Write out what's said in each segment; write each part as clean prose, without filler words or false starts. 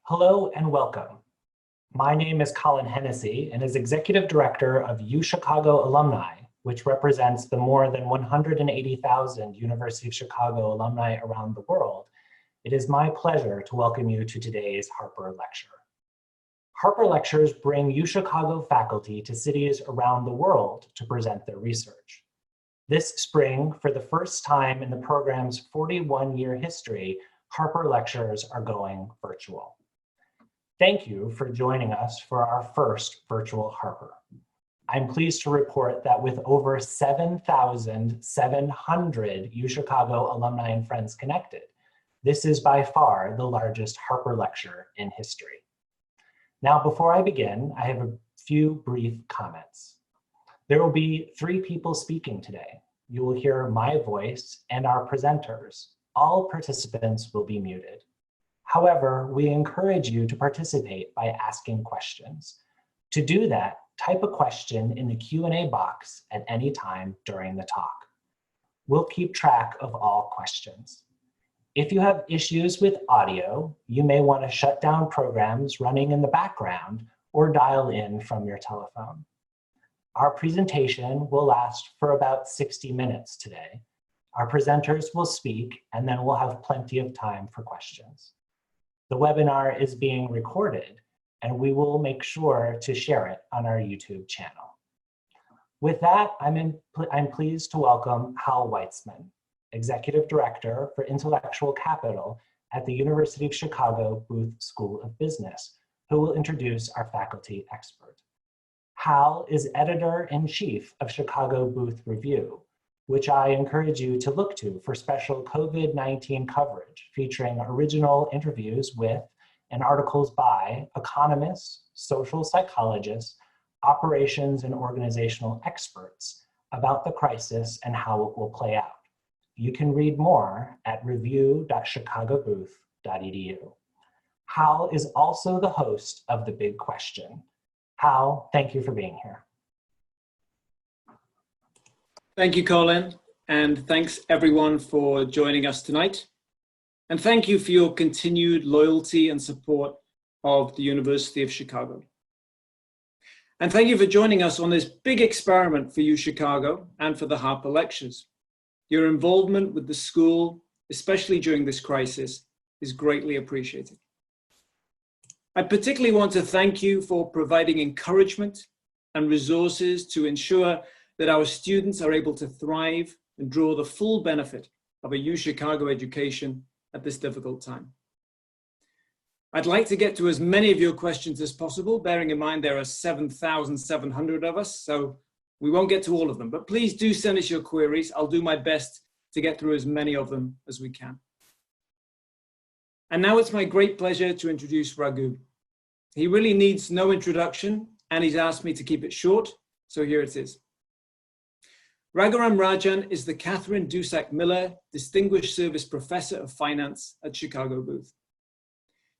Hello and welcome. My name is Colin Hennessy and as Executive Director of UChicago Alumni, which represents the more than 180,000 University of Chicago alumni around the world, it is my pleasure to welcome you to today's Harper Lecture. Harper Lectures bring UChicago faculty to cities around the world to present their research. This spring, for the first time in the program's 41-year history, Harper Lectures are going virtual. Thank you for joining us for our first virtual Harper. I'm pleased to report that with over 7,700 UChicago alumni and friends connected, this is by far the largest Harper Lecture in history. Now, before I begin, I have a few brief comments. There will be 3 people speaking today. You will hear my voice and our presenters. All participants will be muted. However, we encourage you to participate by asking questions. To do that, type a question in the Q&A box at any time during the talk. We'll keep track of all questions. If you have issues with audio, you may want to shut down programs running in the background or dial in from your telephone. Our presentation will last for about 60 minutes today. Our presenters will speak and then we'll have plenty of time for questions. The webinar is being recorded and we will make sure to share it on our YouTube channel. With that, I'm pleased to welcome Hal Weitzman, Executive Director for Intellectual Capital at the University of Chicago Booth School of Business, who will introduce our faculty expert. Hal is Editor-in-Chief of Chicago Booth Review, which I encourage you to look to for special COVID-19 coverage featuring original interviews with and articles by economists, social psychologists, operations and organizational experts about the crisis and how it will play out. You can read more at review.chicagobooth.edu. Hal is also the host of The Big Question. Hal, thank you for being here. Thank you, Colin, and thanks everyone for joining us tonight. And thank you for your continued loyalty and support of the University of Chicago. And thank you for joining us on this big experiment for UChicago and for the Harper Lectures. Your involvement with the school, especially during this crisis, is greatly appreciated. I particularly want to thank you for providing encouragement and resources to ensure that our students are able to thrive and draw the full benefit of a UChicago education at this difficult time. I'd like to get to as many of your questions as possible, bearing in mind there are 7,700 of us, so we won't get to all of them, but please do send us your queries. I'll do my best to get through as many of them as we can. And now it's my great pleasure to introduce Raghu. He really needs no introduction, and he's asked me to keep it short, so here it is. Raghuram Rajan is the Catherine Dusak Miller Distinguished Service Professor of Finance at Chicago Booth.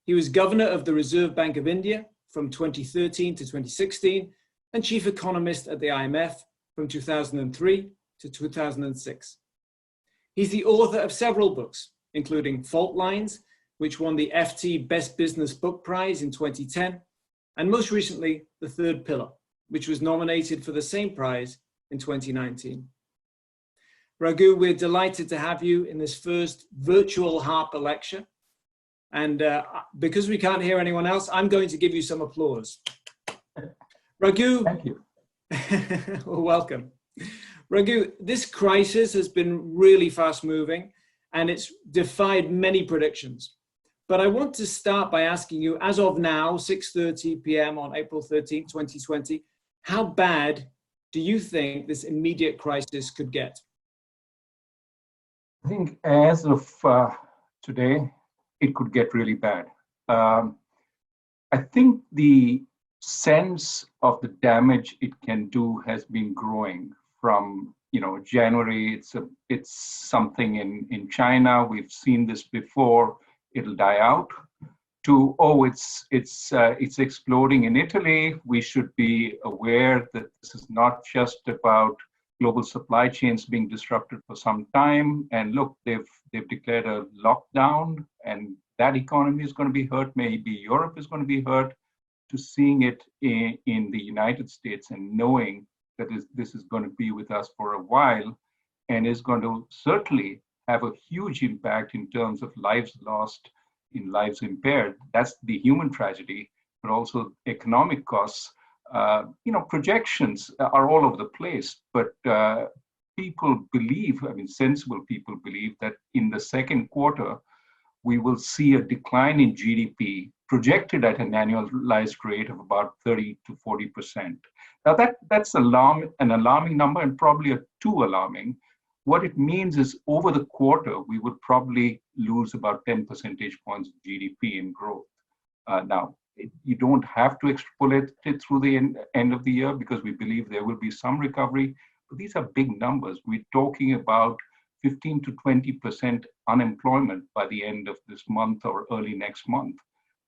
He was Governor of the Reserve Bank of India from 2013 to 2016 and Chief Economist at the IMF from 2003 to 2006. He's the author of several books, including Fault Lines, which won the FT Best Business Book Prize in 2010, and most recently, The Third Pillar, which was nominated for the same prize in 2019. Raghu, we're delighted to have you in this first virtual Harper Lecture. And because we can't hear anyone else, I'm going to give you some applause. Raghu. Thank you. Well, welcome. Raghu, this crisis has been really fast moving and it's defied many predictions. But I want to start by asking you, as of now, 6:30 p.m. on April 13, 2020, how bad do you think this immediate crisis could get? I think as of today, it could get really bad. I think the sense of the damage it can do has been growing from, January. It's something in China. We've seen this before. It'll die out. To it's exploding in Italy. We should be aware that this is not just about global supply chains being disrupted for some time. And look, they've declared a lockdown, and that economy is going to be hurt, maybe Europe is going to be hurt, to seeing it in the United States and knowing that this is going to be with us for a while and is going to certainly have a huge impact in terms of lives lost, in lives impaired. That's the human tragedy, but also economic costs. Projections are all over the place, but people believe, sensible people believe that in the second quarter, we will see a decline in GDP projected at an annualized rate of about 30 to 40%. Now that's an alarming number and probably too alarming. What it means is over the quarter, we would probably lose about 10 percentage points of GDP in growth. Now, you don't have to extrapolate it through the end of the year because we believe there will be some recovery, but these are big numbers. We're talking about 15 to 20% unemployment by the end of this month or early next month.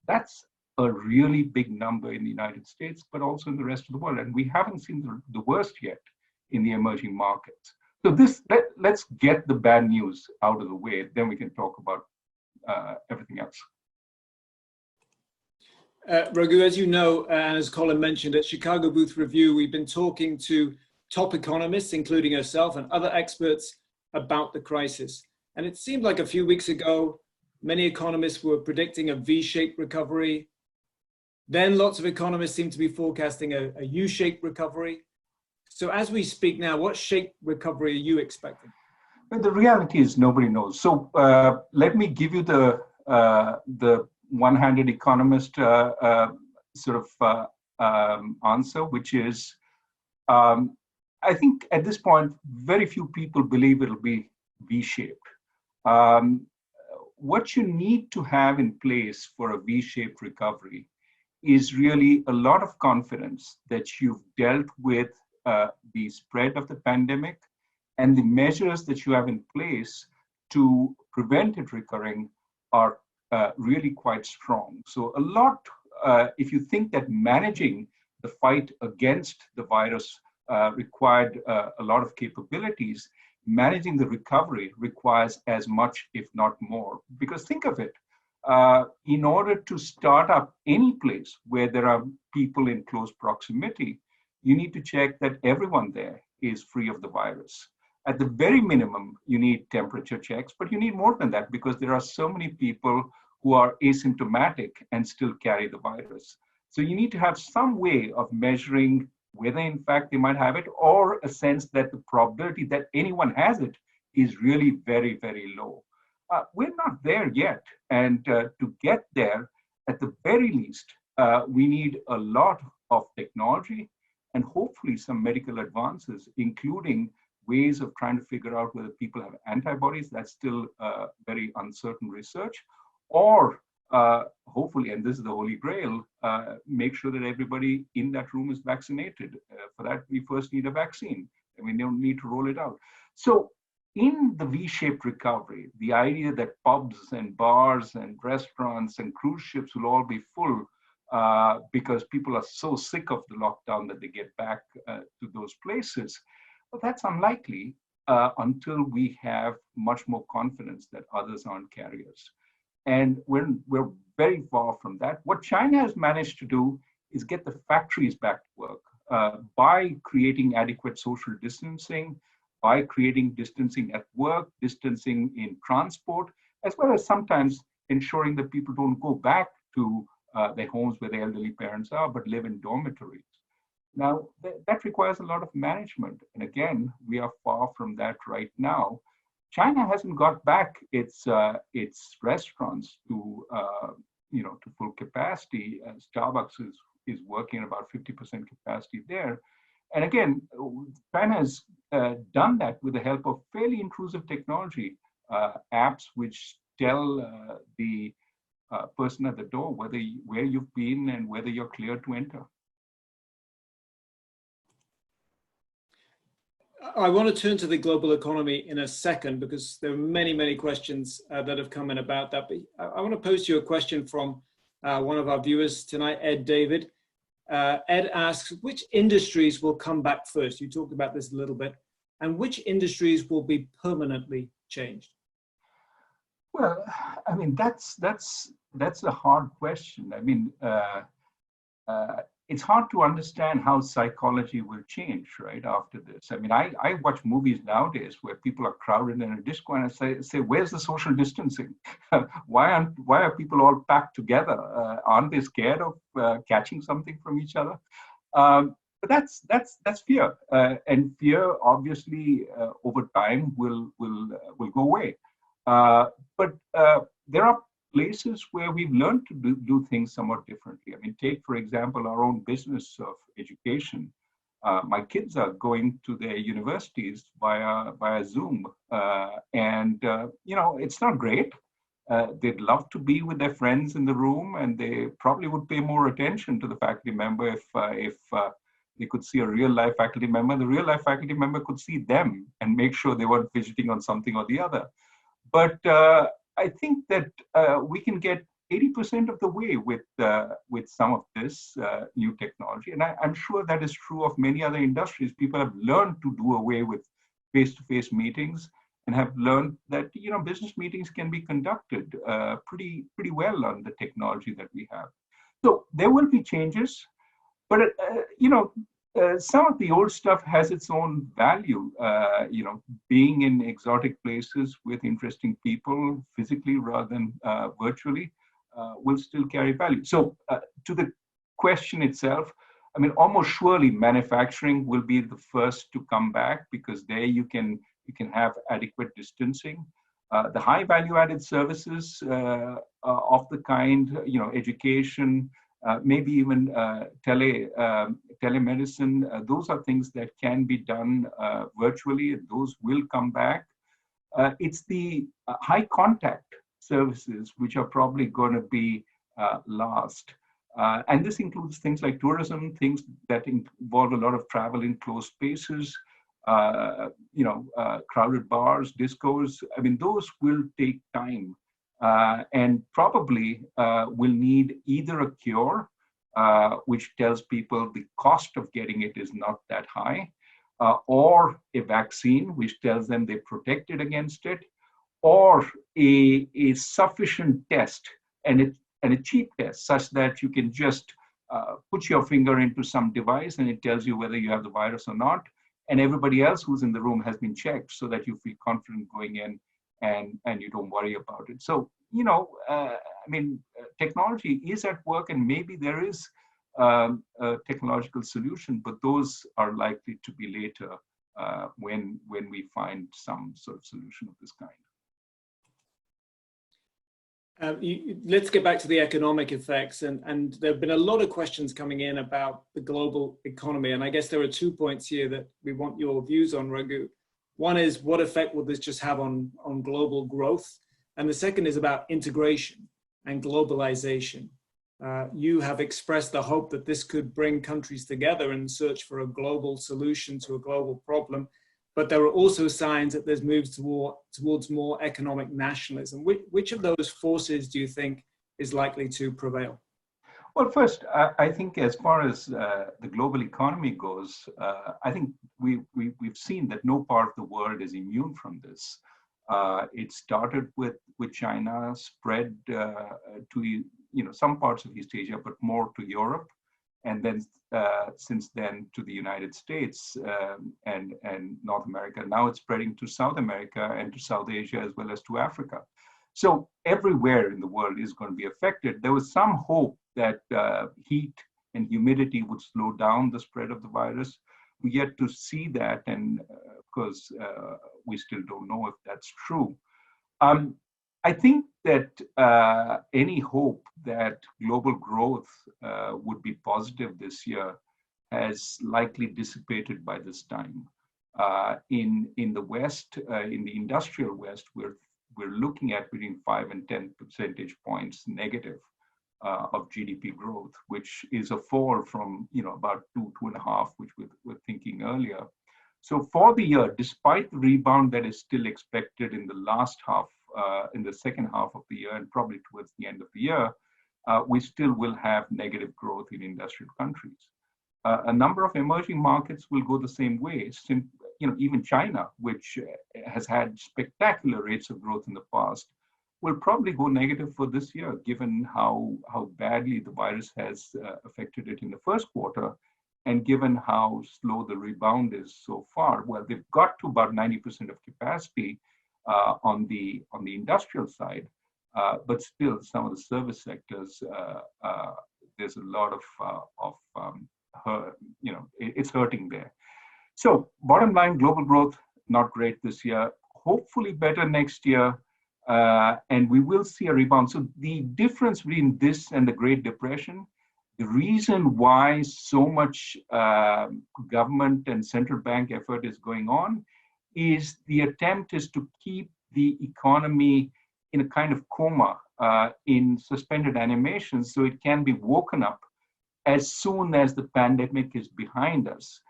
That's a really big number in the United States, but also in the rest of the world. And we haven't seen the worst yet in the emerging markets. So let's get the bad news out of the way, then we can talk about everything else. Raghu, as you know, and as Colin mentioned, at Chicago Booth Review, we've been talking to top economists, including yourself and other experts, about the crisis. And it seemed like a few weeks ago, many economists were predicting a V-shaped recovery. Then lots of economists seem to be forecasting a U-shaped recovery. So as we speak now, what shape recovery are you expecting? Well, the reality is nobody knows. So let me give you the one-handed economist answer, which is, I think at this point, very few people believe it'll be V-shaped. What you need to have in place for a V-shaped recovery is really a lot of confidence that you've dealt with the spread of the pandemic and the measures that you have in place to prevent it recurring are really quite strong. So a lot, if you think that managing the fight against the virus required a lot of capabilities, managing the recovery requires as much, if not more. Because think of it, in order to start up any place where there are people in close proximity, you need to check that everyone there is free of the virus. At the very minimum, you need temperature checks, but you need more than that because there are so many people who are asymptomatic and still carry the virus. So you need to have some way of measuring whether in fact they might have it, or a sense that the probability that anyone has it is really very, very low. We're not there yet. And to get there, at the very least, we need a lot of technology and hopefully some medical advances, including ways of trying to figure out whether people have antibodies. That's still very uncertain research. Or hopefully, and this is the holy grail, make sure that everybody in that room is vaccinated. For that, we first need a vaccine, and we don't need to roll it out. So in the V-shaped recovery, the idea that pubs and bars and restaurants and cruise ships will all be full because people are so sick of the lockdown that they get back to those places, well, that's unlikely until we have much more confidence that others aren't carriers. And we're very far from that. What China has managed to do is get the factories back to work by creating adequate social distancing, by creating distancing at work, distancing in transport, as well as sometimes ensuring that people don't go back to their homes where their elderly parents are, but live in dormitories. Now, that requires a lot of management. And again, we are far from that right now. China hasn't got back its restaurants to full capacity. Starbucks is working at about 50% capacity there. And again, China has done that with the help of fairly intrusive technology, apps which tell the person at the door where you've been and whether you're cleared to enter. I want to turn to the global economy in a second because there are many, many questions that have come in about that. But I want to pose to you a question from one of our viewers tonight, Ed David. Ed asks, which industries will come back first? You talked about this a little bit. And which industries will be permanently changed? Well, I mean, that's a hard question. I mean, it's hard to understand how psychology will change right after this. I mean, I watch movies nowadays where people are crowded in a disco, and I say, where's the social distancing? Why are people all packed together? Aren't they scared of catching something from each other? But that's fear, and fear obviously over time will go away. But there are places where we've learned to do things somewhat differently. I mean, take, for example, our own business of education. My kids are going to their universities via Zoom, and it's not great. They'd love to be with their friends in the room, and they probably would pay more attention to the faculty member if they could see a real life faculty member. The real life faculty member could see them and make sure they weren't fidgeting on something or the other. But I think that we can get 80% of the way with some of this new technology. And I'm sure that is true of many other industries. People have learned to do away with face-to-face meetings and have learned that business meetings can be conducted pretty well on the technology that we have. So there will be changes, but some of the old stuff has its own value. Being in exotic places with interesting people physically rather than virtually will still carry value. So to the question itself, I mean, almost surely manufacturing will be the first to come back, because there you can have adequate distancing. The high value added services of the kind, education, maybe even telemedicine, those are things that can be done virtually, and those will come back. It's the high contact services which are probably going to be last. And this includes things like tourism, things that involve a lot of travel in closed spaces, crowded bars, discos. I mean, those will take time. And probably will need either a cure, which tells people the cost of getting it is not that high, or a vaccine, which tells them they're protected against it, or a sufficient test and a cheap test, such that you can just put your finger into some device and it tells you whether you have the virus or not. And everybody else who's in the room has been checked, so that you feel confident going in and you don't worry about it. So, technology is at work, and maybe there is a technological solution, but those are likely to be later when we find some sort of solution of this kind. Let's get back to the economic effects, and there have been a lot of questions coming in about the global economy, and I guess there are 2 points here that we want your views on, Raghu. One is, what effect will this just have on global growth? And the second is about integration and globalization. You have expressed the hope that this could bring countries together in search for a global solution to a global problem, but there are also signs that there's moves towards more economic nationalism. Which of those forces do you think is likely to prevail? Well, first, I think as far as the global economy goes, I think we've seen that no part of the world is immune from this. It started with China, spread to some parts of East Asia, but more to Europe, and then since then to the United States and North America. Now it's spreading to South America and to South Asia, as well as to Africa. So everywhere in the world is going to be affected. There was some hope that heat and humidity would slow down the spread of the virus. We yet to see that, and of course, we still don't know if that's true. I think that any hope that global growth would be positive this year has likely dissipated by this time. In the West, in the industrial West, we're looking at between 5 and 10 percentage points negative of GDP growth, which is a fall from about 2.5, which we were thinking earlier. So for the year, despite the rebound that is still expected in the last half, in the second half of the year, and probably towards the end of the year, we still will have negative growth in industrial countries. A number of emerging markets will go the same way. Even China, which has had spectacular rates of growth in the past, will probably go negative for this year, given how badly the virus has affected it in the first quarter, and given how slow the rebound is so far. Well, they've got to about 90% of capacity on the industrial side, but still some of the service sectors, there's a lot of it's hurting there. So bottom line, global growth, not great this year, hopefully better next year, and we will see a rebound. So the difference between this and the Great Depression, the reason why so much government and central bank effort is going on is the attempt is to keep the economy in a kind of coma, in suspended animation, so it can be woken up as soon as the pandemic is behind us.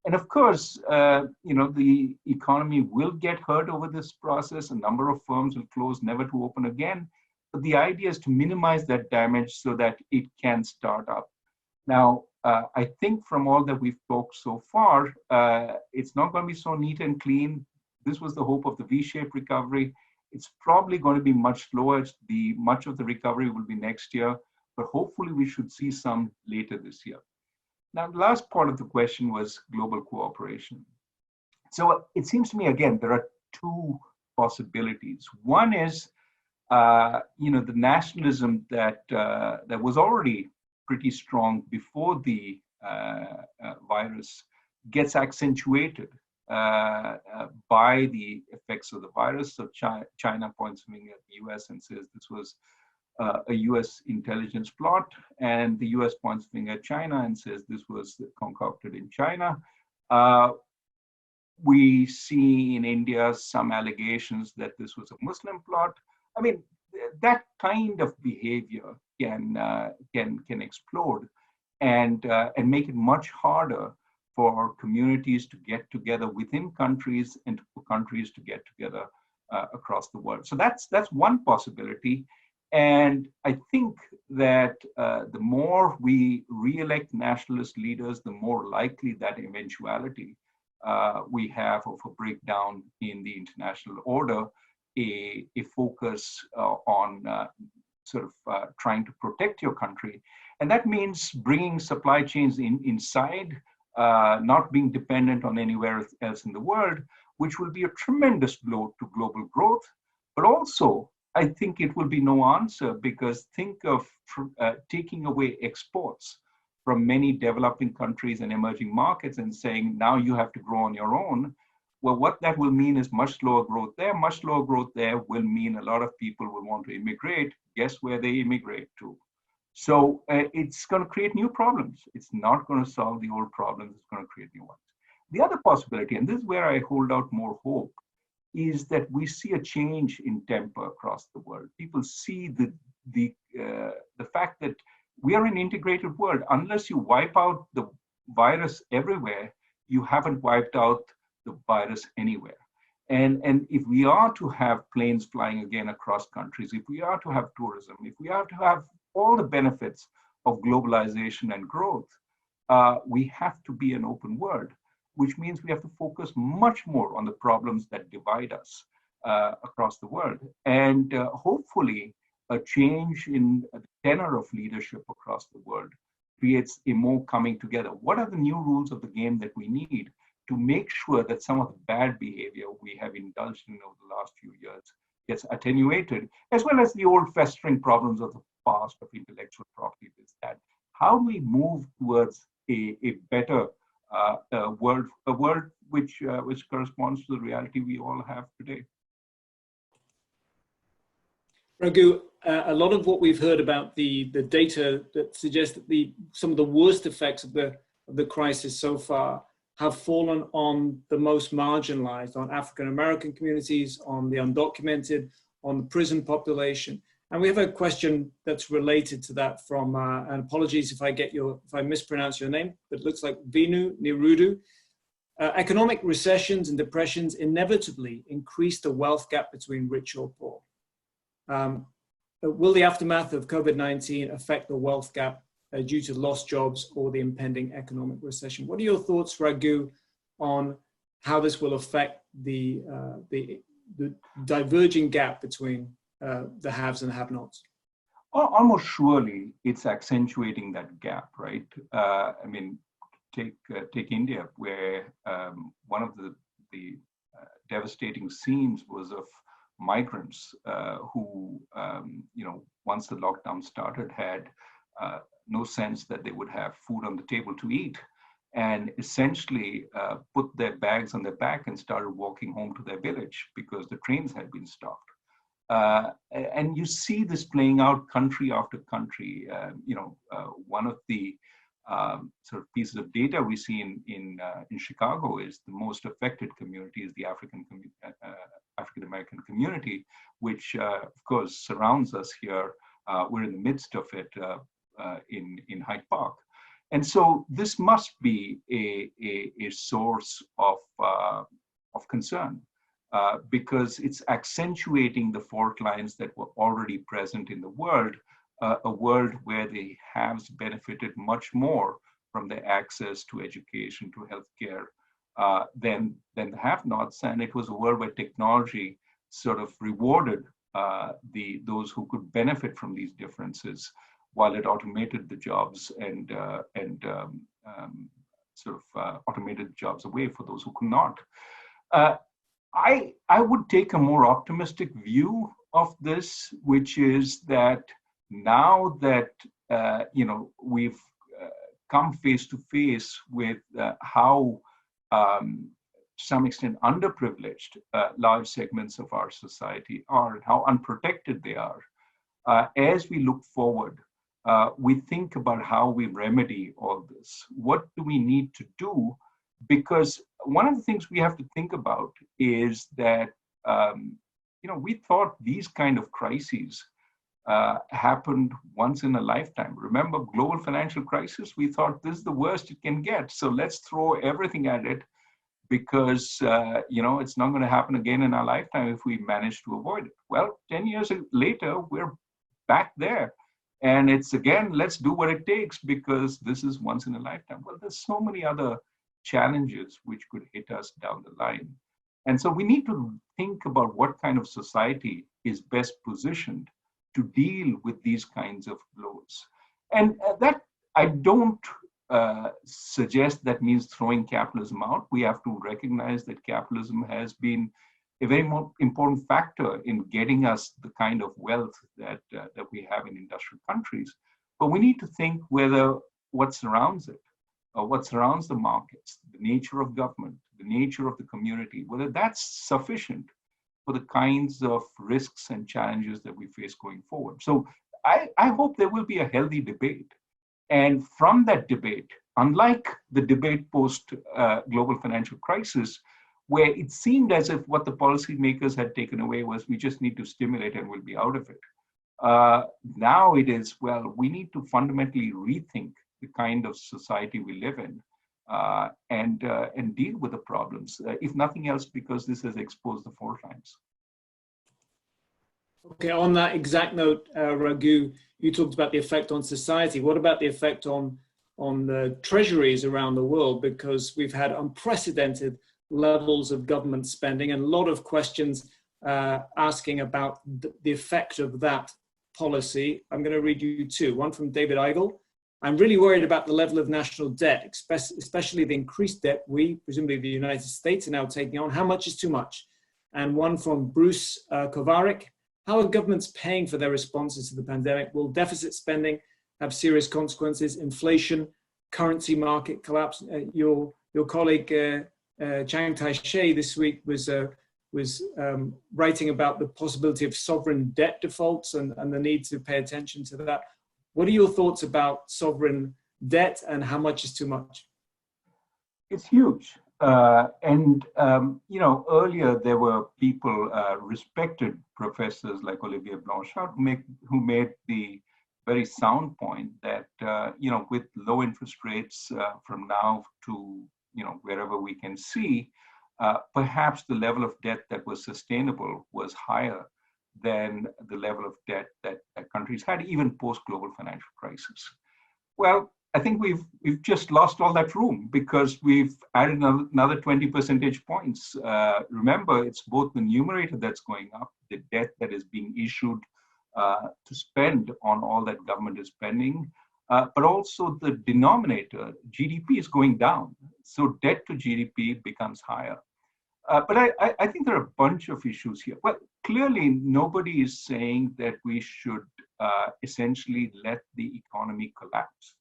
And of course, the economy will get hurt over this process. A number of firms will close, never to open again. But the idea is to minimize that damage so that it can start up. Now, I think from all that we've talked so far, it's not going to be so neat and clean. This was the hope of the V-shaped recovery. It's probably going to be much slower. Much of the recovery will be next year, but hopefully we should see some later this year. Now, the last part of the question was global cooperation. So it seems to me, again, there are two possibilities. One is, the nationalism that was already pretty strong before the virus gets accentuated by the effects of the virus. So China points finger at the US and says this was a US intelligence plot, and the US points finger at China and says this was concocted in China. We see in India some allegations that this was a Muslim plot. I mean, that kind of behavior can explode and make it much harder for communities to get together within countries and for countries to get together across the world. So that's one possibility. And I think that the more we re-elect nationalist leaders, the more likely that eventuality we have of a breakdown in the international order, a focus on trying to protect your country. And that means bringing supply chains inside, not being dependent on anywhere else in the world, which will be a tremendous blow to global growth. But also, I think it will be no answer, because think of taking away exports from many developing countries and emerging markets and saying, now you have to grow on your own. Well, what that will mean is much slower growth there. Much slower growth there will mean a lot of people will want to immigrate. Guess where they immigrate to? So it's going to create new problems. It's not going to solve the old problems. It's going to create new ones. The other possibility, and this is where I hold out more hope, is that we see a change in temper across the world. People see the fact that we are an integrated world. Unless you wipe out the virus everywhere, you haven't wiped out the virus anywhere. And if we are to have planes flying again across countries, if we are to have tourism, if we are to have all the benefits of globalization and growth, we have to be an open world, which means we have to focus much more on the problems that divide us across the world. And hopefully a change in the tenor of leadership across the world creates a more coming together. What are the new rules of the game that we need to make sure that some of the bad behavior we have indulged in over the last few years gets attenuated, as well as the old festering problems of the past of intellectual property? Is that how do we move towards a better world, a world which corresponds to the reality we all have today? Raghu, a lot of what we've heard about the data that suggests that some of the worst effects of the crisis so far have fallen on the most marginalized, on African American communities, on the undocumented, on the prison population. And we have a question that's related to that from, and apologies if I mispronounce your name, but it looks like Vinu Nirudu. Economic recessions and depressions inevitably increase the wealth gap between rich or poor. Will the aftermath of COVID-19 affect the wealth gap due to lost jobs or the impending economic recession? What are your thoughts, Raghu, on how this will affect the diverging gap between the haves and have-nots? Almost surely, it's accentuating that gap, right? I mean, take India, where one of the devastating scenes was of migrants who, once the lockdown started, had no sense that they would have food on the table to eat, and essentially put their bags on their back and started walking home to their village because the trains had been stopped. And you see this playing out country after country. One of the sort of pieces of data we see in Chicago is the most affected community is the African American community, which of course surrounds us here. We're in the midst of it in Hyde Park, and so this must be a source of concern. Because it's accentuating the fault lines that were already present in the world, a world where the haves benefited much more from their access to education, to healthcare, than the have-nots. And it was a world where technology sort of rewarded those who could benefit from these differences, while it automated the jobs and automated jobs away for those who could not. I would take a more optimistic view of this, which is that now that we've come face to face with how, to some extent, underprivileged large segments of our society are, and how unprotected they are, as we look forward, we think about how we remedy all this. What do we need to do? Because one of the things we have to think about is that, we thought these kind of crises happened once in a lifetime. Remember global financial crisis? We thought this is the worst it can get. So let's throw everything at it because, it's not going to happen again in our lifetime if we manage to avoid it. Well, 10 years later, we're back there. And it's again, let's do what it takes because this is once in a lifetime. Well, there's so many other challenges which could hit us down the line. And so we need to think about what kind of society is best positioned to deal with these kinds of blows. And that I don't suggest that means throwing capitalism out. We have to recognize that capitalism has been a very important factor in getting us the kind of wealth that we have in industrial countries. But we need to think whether what surrounds it, what surrounds the markets, the nature of government, the nature of the community, whether that's sufficient for the kinds of risks and challenges that we face going forward. So I hope there will be a healthy debate. And from that debate, unlike the debate post-global financial crisis, where it seemed as if what the policymakers had taken away was we just need to stimulate and we'll be out of it. Now it is, well, we need to fundamentally rethink the kind of society we live in and deal with the problems, if nothing else, because this has exposed the fault lines. Okay, on that exact note, Raghu, you talked about the effect on society. What about the effect on the treasuries around the world? Because we've had unprecedented levels of government spending and a lot of questions asking about the effect of that policy. I'm going to read you two. One from David Eigel. I'm really worried about the level of national debt, especially the increased debt we, presumably the United States, are now taking on. How much is too much? And one from Bruce Kovarik. How are governments paying for their responses to the pandemic? Will deficit spending have serious consequences? Inflation, currency market collapse. Your colleague Chiang Tai-sheh this week was writing about the possibility of sovereign debt defaults and the need to pay attention to that. What are your thoughts about sovereign debt and how much is too much? It's huge. Earlier there were people, respected professors like Olivier Blanchard, who made the very sound point that, with low interest rates from now to, wherever we can see, perhaps the level of debt that was sustainable was higher than the level of debt that countries had, even post-global financial crisis. Well, I think we've just lost all that room because we've added another 20 percentage points. Remember, it's both the numerator that's going up, the debt that is being issued to spend on all that government is spending, but also the denominator, GDP, is going down. So debt to GDP becomes higher. But I think there are a bunch of issues here. Well, clearly, nobody is saying that we should essentially let the economy collapse.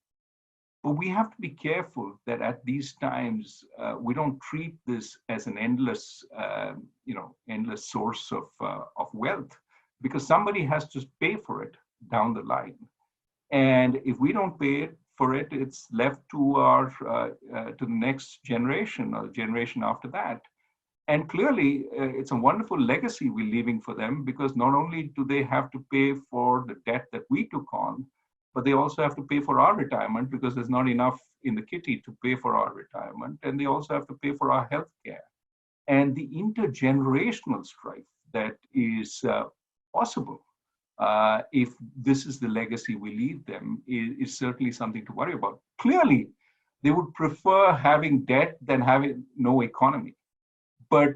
But we have to be careful that at these times, we don't treat this as an endless, endless source of wealth, because somebody has to pay for it down the line. And if we don't pay for it, it's left to to the next generation or the generation after that. And clearly, it's a wonderful legacy we're leaving for them, because not only do they have to pay for the debt that we took on, but they also have to pay for our retirement, because there's not enough in the kitty to pay for our retirement. And they also have to pay for our health care. And the intergenerational strife that is possible if this is the legacy we leave them is certainly something to worry about. Clearly, they would prefer having debt than having no economy. But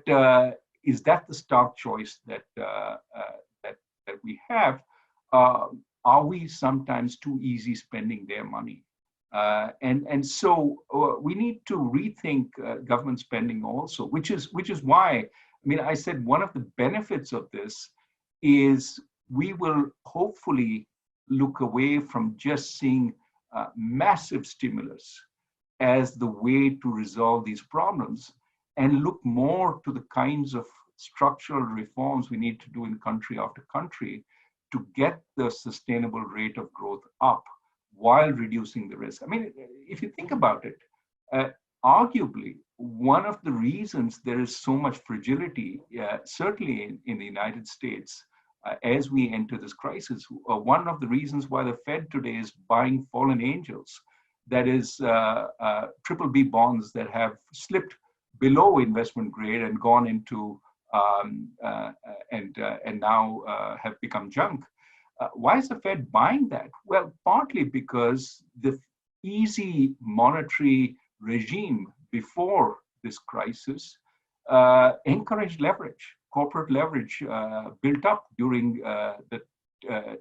is that the stark choice that we have? Are we sometimes too easy spending their money? And so we need to rethink government spending also, which is why, I mean, I said one of the benefits of this is we will hopefully look away from just seeing massive stimulus as the way to resolve these problems, and look more to the kinds of structural reforms we need to do in country after country to get the sustainable rate of growth up while reducing the risk. I mean, if you think about it, arguably, one of the reasons there is so much fragility, certainly in the United States, as we enter this crisis, one of the reasons why the Fed today is buying fallen angels, that is BBB bonds that have slipped below investment grade and gone into and now have become junk. Why is the Fed buying that? Well, partly because the easy monetary regime before this crisis encouraged leverage, corporate leverage built up during the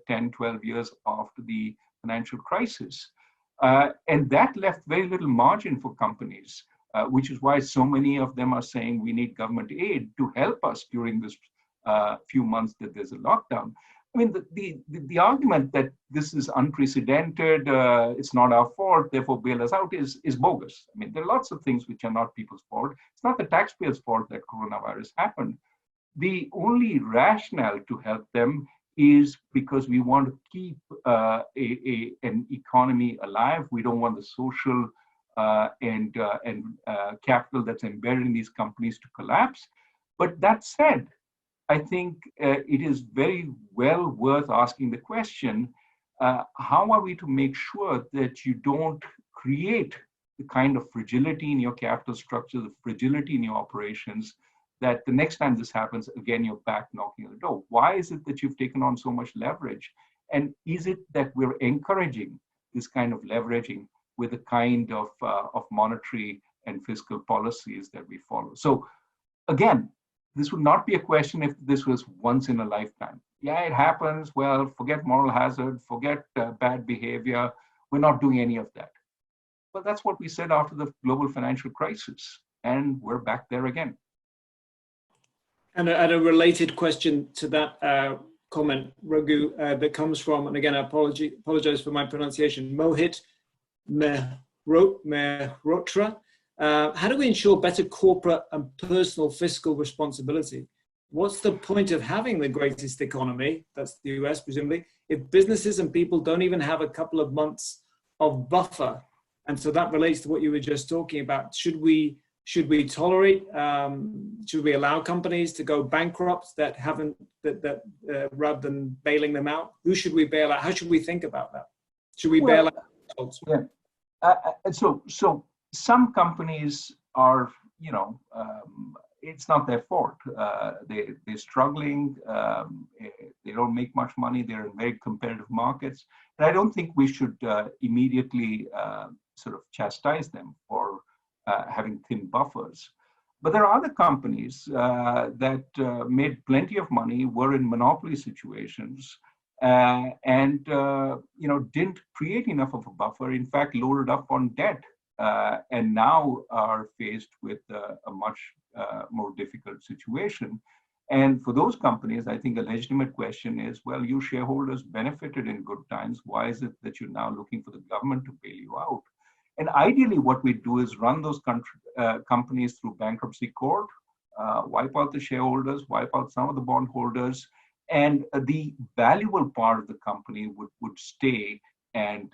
10, 12 years after the financial crisis. And that left very little margin for companies. Which is why so many of them are saying we need government aid to help us during this few months that there's a lockdown. I mean, the argument that this is unprecedented, it's not our fault, therefore bail us out is bogus. I mean, there are lots of things which are not people's fault. It's not the taxpayers' fault that coronavirus happened. The only rationale to help them is because we want to keep an economy alive. We don't want the social and capital that's embedded in these companies to collapse. But that said, I think it is very well worth asking the question, how are we to make sure that you don't create the kind of fragility in your capital structure, the fragility in your operations, that the next time this happens, again, you're back knocking on the door? Why is it that you've taken on so much leverage? And is it that we're encouraging this kind of leveraging with the kind of monetary and fiscal policies that we follow? So again, this would not be a question if this was once in a lifetime. Yeah, it happens. Well, forget moral hazard, forget bad behavior. We're not doing any of that. But that's what we said after the global financial crisis. And we're back there again. And a related question to that comment, Raghu, that comes from, and again, I apologize for my pronunciation, Mohit Mehrotra. How do we ensure better corporate and personal fiscal responsibility? What's the point of having the greatest economy, that's the US presumably, if businesses and people don't even have a couple of months of buffer? And so that relates to what you were just talking about. Should we tolerate, should we allow companies to go bankrupt that haven't, rather than bailing them out? Who should we bail out? How should we think about that? Should we bail out? Yeah. So some companies are, it's not their fault. They're struggling. They don't make much money. They're in very competitive markets. And I don't think we should immediately sort of chastise them for having thin buffers. But there are other companies that made plenty of money, were in monopoly situations, and didn't create enough of a buffer. In fact, loaded up on debt, and now are faced with a much more difficult situation. And for those companies, I think a legitimate question is, well, you shareholders benefited in good times. Why is it that you're now looking for the government to bail you out? And ideally, what we do is run those companies through bankruptcy court, wipe out the shareholders, wipe out some of the bondholders, and the valuable part of the company would stay and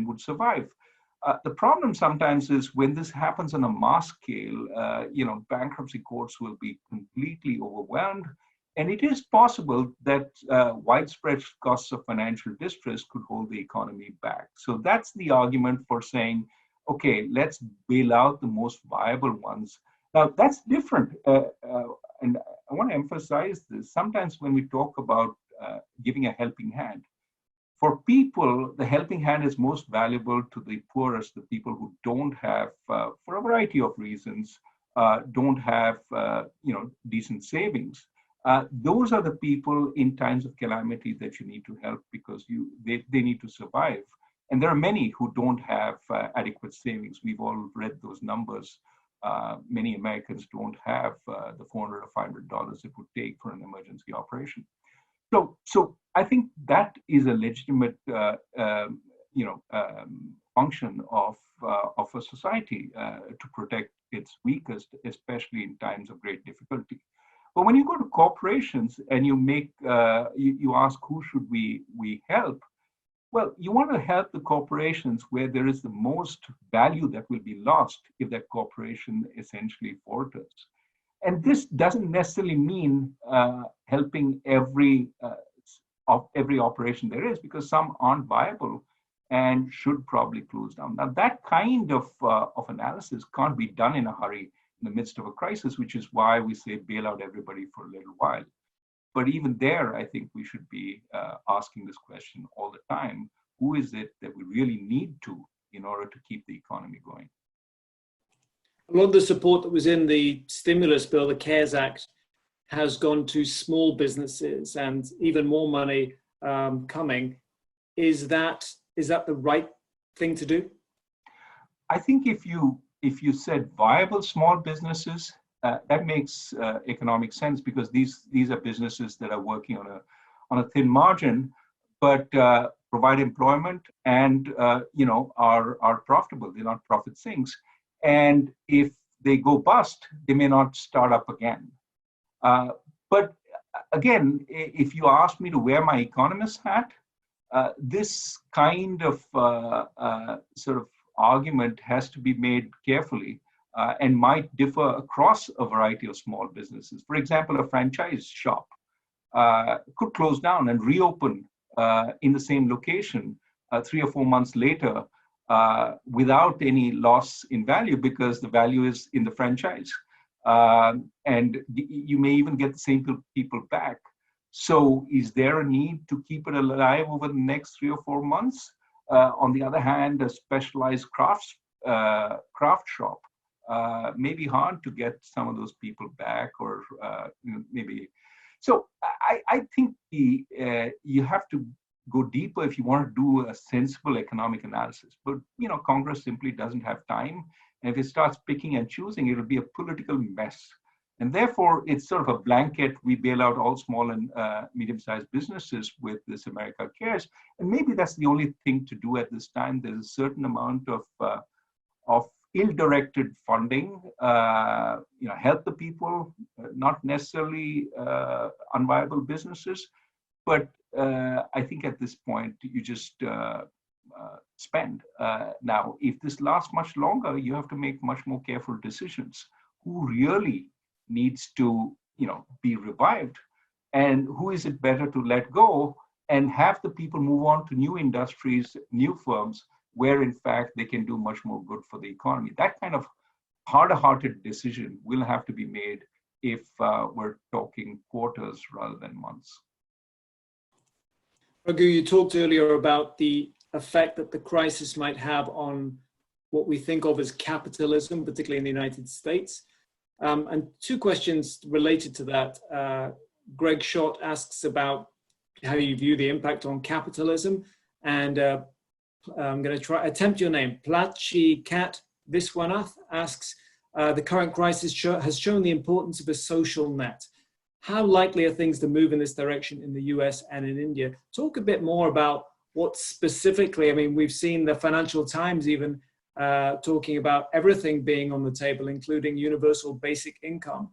would survive. The problem sometimes is when this happens on a mass scale, bankruptcy courts will be completely overwhelmed. And it is possible that widespread costs of financial distress could hold the economy back. So that's the argument for saying, okay, let's bail out the most viable ones. Now, that's different. And I want to emphasize this. Sometimes when we talk about giving a helping hand, for people, the helping hand is most valuable to the poorest, the people who don't have, for a variety of reasons, don't have, decent savings. Those are the people in times of calamity that you need to help because they need to survive. And there are many who don't have adequate savings. We've all read those numbers. Many Americans don't have the $400 or $500 it would take for an emergency operation. So I think that is a legitimate, function of a society to protect its weakest, especially in times of great difficulty. But when you go to corporations and you make, you ask who should we help? Well, you want to help the corporations where there is the most value that will be lost if that corporation essentially falters. And this doesn't necessarily mean helping every operation there is, because some aren't viable and should probably close down. Now, that kind of analysis can't be done in a hurry in the midst of a crisis, which is why we say bail out everybody for a little while. But even there, I think we should be asking this question all the time. Who is it that we really need to in order to keep the economy going? A lot of the support that was in the stimulus bill, the CARES Act, has gone to small businesses, and even more money coming. Is that the right thing to do? I think if you said viable small businesses, that makes economic sense, because these are businesses that are working on a thin margin, but provide employment and are profitable. They're not profit sinks. And if they go bust, they may not start up again. But again, if you ask me to wear my economist hat, this kind of sort of argument has to be made carefully and might differ across a variety of small businesses. For example, a franchise shop could close down and reopen in the same location 3 or 4 months later without any loss in value, because the value is in the franchise. And you may even get the same people back. So is there a need to keep it alive over the next 3 or 4 months? On the other hand, a specialized craft shop may be hard to get some of those people back, or maybe. So I think you have to go deeper if you want to do a sensible economic analysis. But Congress simply doesn't have time. And if it starts picking and choosing, it'll be a political mess. And therefore, it's sort of a blanket. We bail out all small and medium-sized businesses with this America Cares. And maybe that's the only thing to do at this time. There's a certain amount of ill-directed funding, help the people, not necessarily unviable businesses. But I think at this point, you just spend. Now, if this lasts much longer, you have to make much more careful decisions. Who really needs to, be revived, and who is it better to let go and have the people move on to new industries, new firms, where in fact they can do much more good for the economy? That kind of harder-hearted decision will have to be made if we're talking quarters rather than months. Raghu, you talked earlier about the effect that the crisis might have on what we think of as capitalism, particularly in the United States. And two questions related to that. Greg Schott asks about how you view the impact on capitalism. And I'm going to attempt your name. Plachi Kat Viswanath asks, the current crisis has shown the importance of a social net. How likely are things to move in this direction in the US and in India? Talk a bit more about what specifically, I mean, we've seen the Financial Times even talking about everything being on the table, including universal basic income.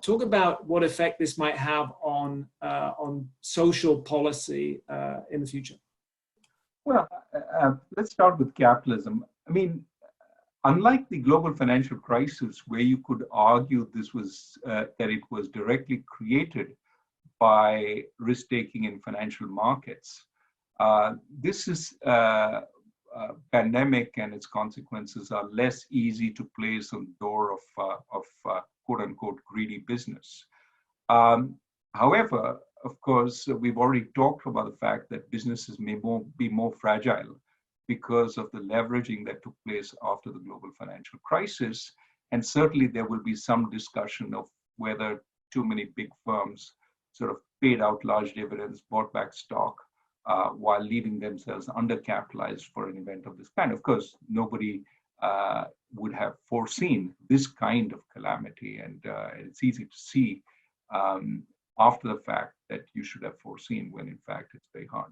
Talk about what effect this might have on social policy in the future. Well, let's start with capitalism. I mean, unlike the global financial crisis, where you could argue this was that it was directly created by risk-taking in financial markets, this is pandemic, and its consequences are less easy to place on the door of quote-unquote greedy business. However, of course, we've already talked about the fact that businesses may be more fragile because of the leveraging that took place after the global financial crisis. And certainly there will be some discussion of whether too many big firms sort of paid out large dividends, bought back stock, while leaving themselves undercapitalized for an event of this kind. Of course, nobody would have foreseen this kind of calamity, and it's easy to see after the fact that you should have foreseen, when in fact it's very hard.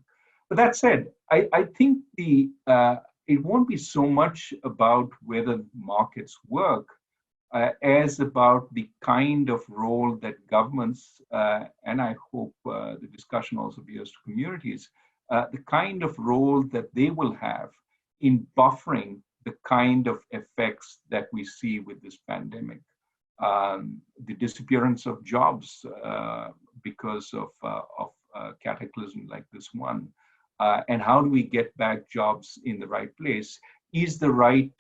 But that said, I think it won't be so much about whether markets work as about the kind of role that governments, and I hope the discussion also veers to communities, the kind of role that they will have in buffering the kind of effects that we see with this pandemic. The disappearance of jobs because of cataclysm like this one, and how do we get back jobs in the right place, is the right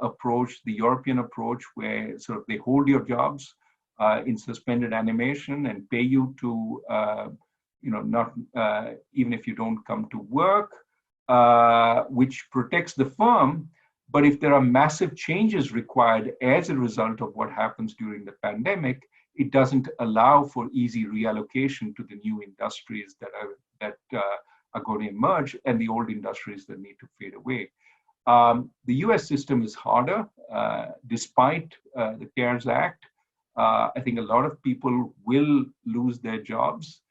approach, the European approach, where sort of they hold your jobs in suspended animation and pay you to, not even if you don't come to work, which protects the firm. But if there are massive changes required as a result of what happens during the pandemic, it doesn't allow for easy reallocation to the new industries that are going to emerge and the old industries that need to fade away. The US system is harder, despite the CARES Act. I think a lot of people will lose their jobs,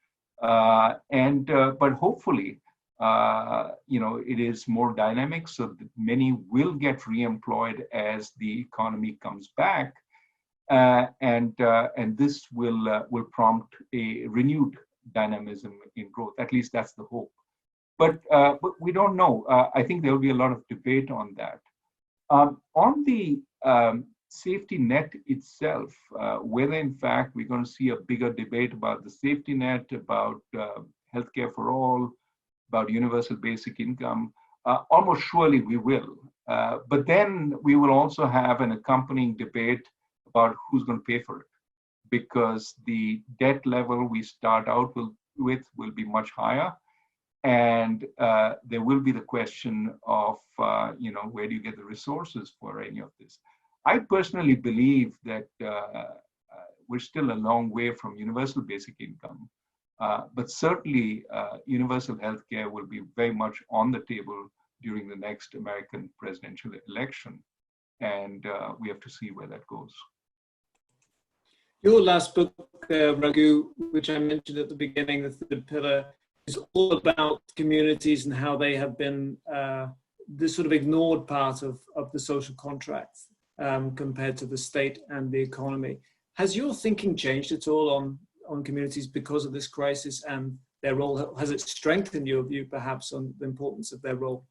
but hopefully, it is more dynamic, so that many will get reemployed as the economy comes back, and this will prompt a renewed dynamism in growth. At least that's the hope. But we don't know. I think there will be a lot of debate on that. On the safety net itself, whether in fact we're going to see a bigger debate about the safety net, about healthcare for all, about universal basic income, almost surely we will. But then we will also have an accompanying debate about who's going to pay for it, because the debt level we start out with will be much higher. And there will be the question of, where do you get the resources for any of this? I personally believe that we're still a long way from universal basic income, but certainly universal healthcare will be very much on the table during the next American presidential election. And we have to see where that goes. Your last book, Raghu, which I mentioned at the beginning, The Third Pillar, is all about communities and how they have been this sort of ignored part of the social contract compared to the state and the economy. Has your thinking changed at all on communities because of this crisis and their role? Has it strengthened your view, perhaps, on the importance of their role?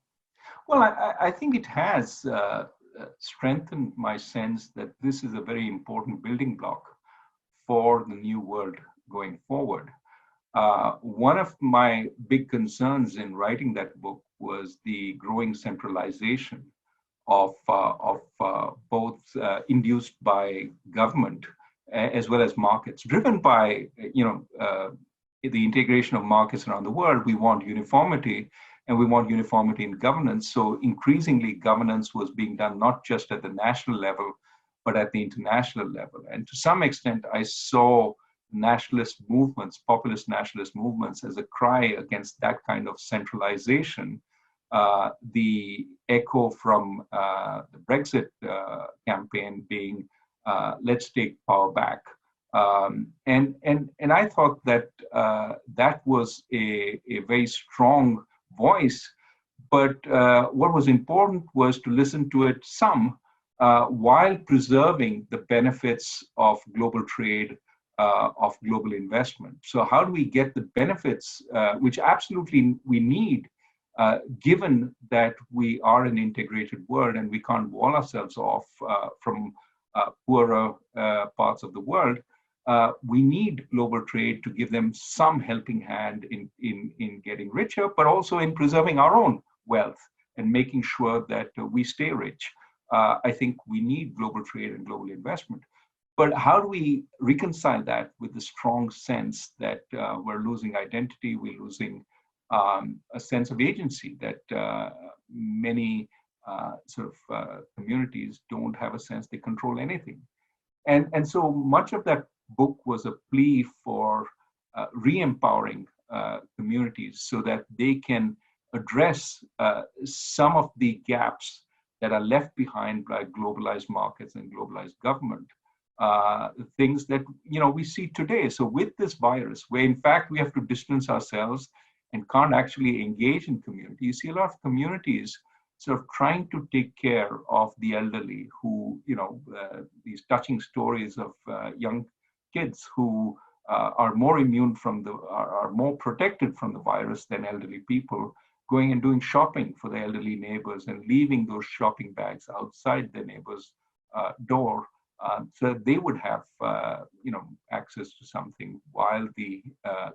Well, I think it has strengthened my sense that this is a very important building block for the new world going forward. One of my big concerns in writing that book was the growing centralization of both induced by government as well as markets, driven by the integration of markets around the world. We want uniformity, and we want uniformity in governance. So increasingly, governance was being done not just at the national level, but at the international level. And to some extent, I saw nationalist movements, populist nationalist movements, as a cry against that kind of centralization. The echo from the Brexit campaign being, let's take power back. And I thought that that was a very strong voice, but what was important was to listen to it some while preserving the benefits of global trade, of global investment. So how do we get the benefits, which absolutely we need, given that we are an integrated world and we can't wall ourselves off from poorer parts of the world. We need global trade to give them some helping hand in getting richer, but also in preserving our own wealth and making sure that we stay rich. I think we need global trade and global investment. But how do we reconcile that with the strong sense that we're losing identity, we're losing a sense of agency, that many communities don't have a sense they control anything. And so much of that book was a plea for re-empowering communities so that they can address some of the gaps that are left behind by globalized markets and globalized government. Things that we see today. So with this virus, where in fact we have to distance ourselves and can't actually engage in community, you see a lot of communities sort of trying to take care of the elderly who, these touching stories of young kids who are more immune from are more protected from the virus than elderly people, going and doing shopping for the elderly neighbors and leaving those shopping bags outside their neighbor's door, so they would have access to something while the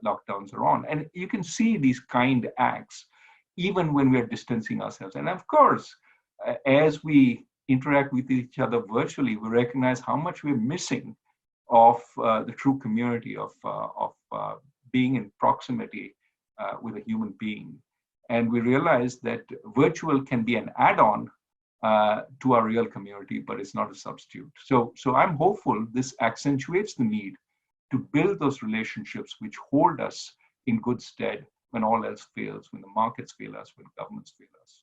lockdowns are on. And you can see these kind acts even when we're distancing ourselves. And of course, as we interact with each other virtually, we recognize how much we're missing of the true community of being in proximity with a human being. And we realize that virtual can be an add-on to our real community, but it's not a substitute. So I'm hopeful this accentuates the need to build those relationships which hold us in good stead when all else fails, when the markets fail us, when governments fail us.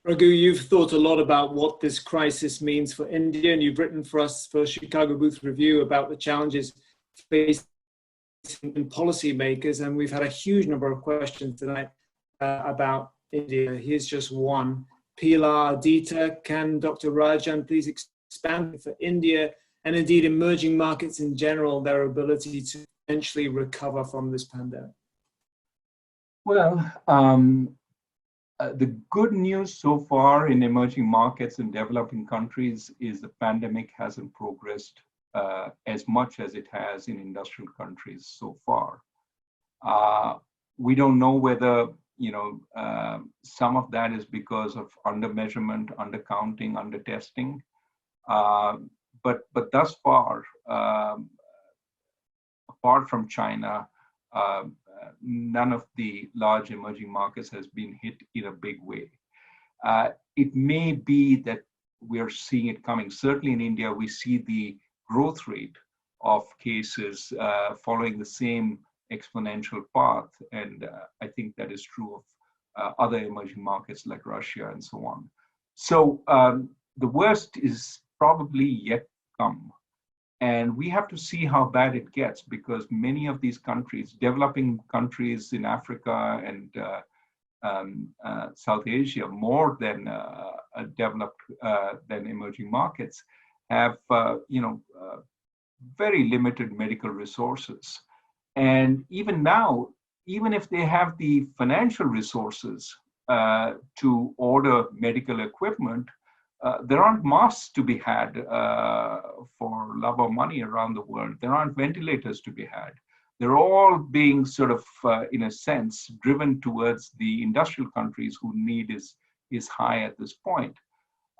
Raghu, you've thought a lot about what this crisis means for India, and you've written for us for Chicago Booth Review about the challenges facing policymakers, and we've had a huge number of questions tonight about India. Here's just one. Pilar Dita, can Dr. Rajan please expand for India and indeed emerging markets in general, their ability to eventually recover from this pandemic? Well, the good news so far in emerging markets and developing countries is the pandemic hasn't progressed as much as it has in industrial countries so far. We don't know whether some of that is because of under-measurement, under-counting, under-testing. But thus far, apart from China, none of the large emerging markets has been hit in a big way. It may be that we're seeing it coming. Certainly in India, we see the growth rate of cases following the same exponential path. And I think that is true of other emerging markets like Russia and so on. So the worst is probably yet to come. And we have to see how bad it gets, because many of these countries, developing countries in Africa and South Asia, more than developed than emerging markets, have very limited medical resources. And even now, even if they have the financial resources to order medical equipment, there aren't masks to be had for love or money around the world. There aren't ventilators to be had. They're all being sort of, in a sense, driven towards the industrial countries whose need is high at this point.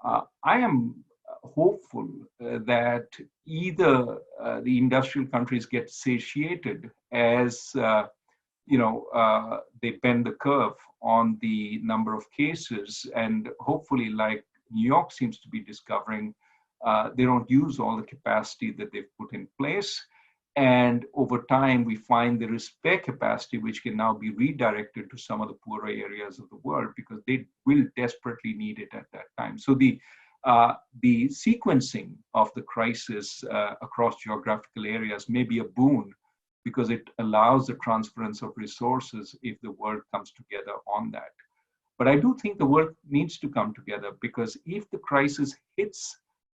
I am hopeful that either the industrial countries get satiated as they bend the curve on the number of cases, and hopefully, like New York seems to be discovering, they don't use all the capacity that they've put in place. And over time, we find there is spare capacity, which can now be redirected to some of the poorer areas of the world because they will desperately need it at that time. So the sequencing of the crisis across geographical areas may be a boon because it allows the transference of resources if the world comes together on that. But I do think the world needs to come together because if the crisis hits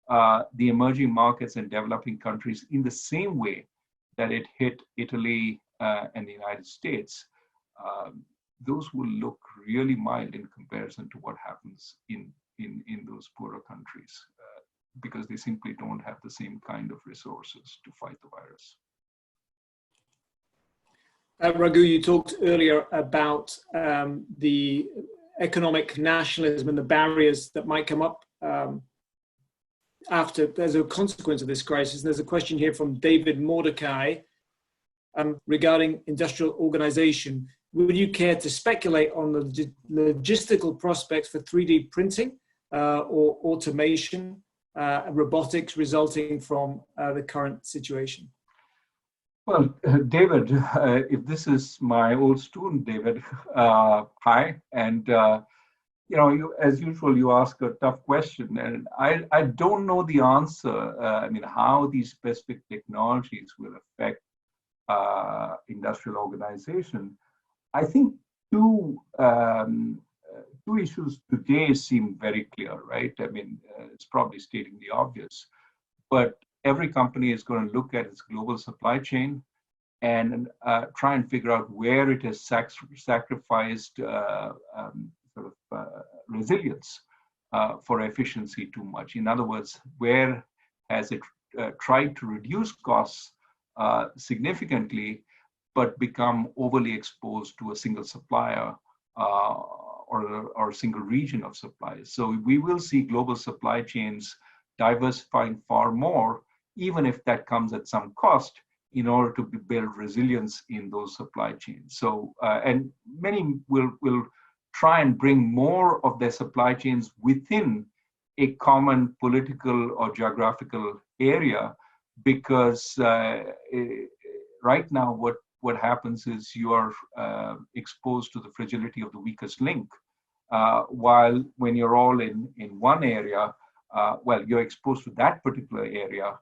the emerging markets and developing countries in the same way that it hit Italy and the United States, those will look really mild in comparison to what happens in those poorer countries because they simply don't have the same kind of resources to fight the virus. Raghu, you talked earlier about the economic nationalism and the barriers that might come up as a consequence of this crisis. And there's a question here from David Mordecai regarding industrial organization. Would you care to speculate on the logistical prospects for 3D printing or automation, robotics resulting from the current situation? Well, David, if this is my old student, David, hi. And, as usual, you ask a tough question. And I don't know the answer. How these specific technologies will affect industrial organization. I think two issues today seem very clear, right? It's probably stating the obvious, but every company is going to look at its global supply chain and try and figure out where it has sacrificed resilience for efficiency too much. In other words, where has it tried to reduce costs significantly, but become overly exposed to a single supplier or a single region of suppliers. So we will see global supply chains diversifying far more, even if that comes at some cost, in order to build resilience in those supply chains. So, and many will try and bring more of their supply chains within a common political or geographical area, because right now what happens is you are exposed to the fragility of the weakest link, while when you're all in one area, you're exposed to that particular area,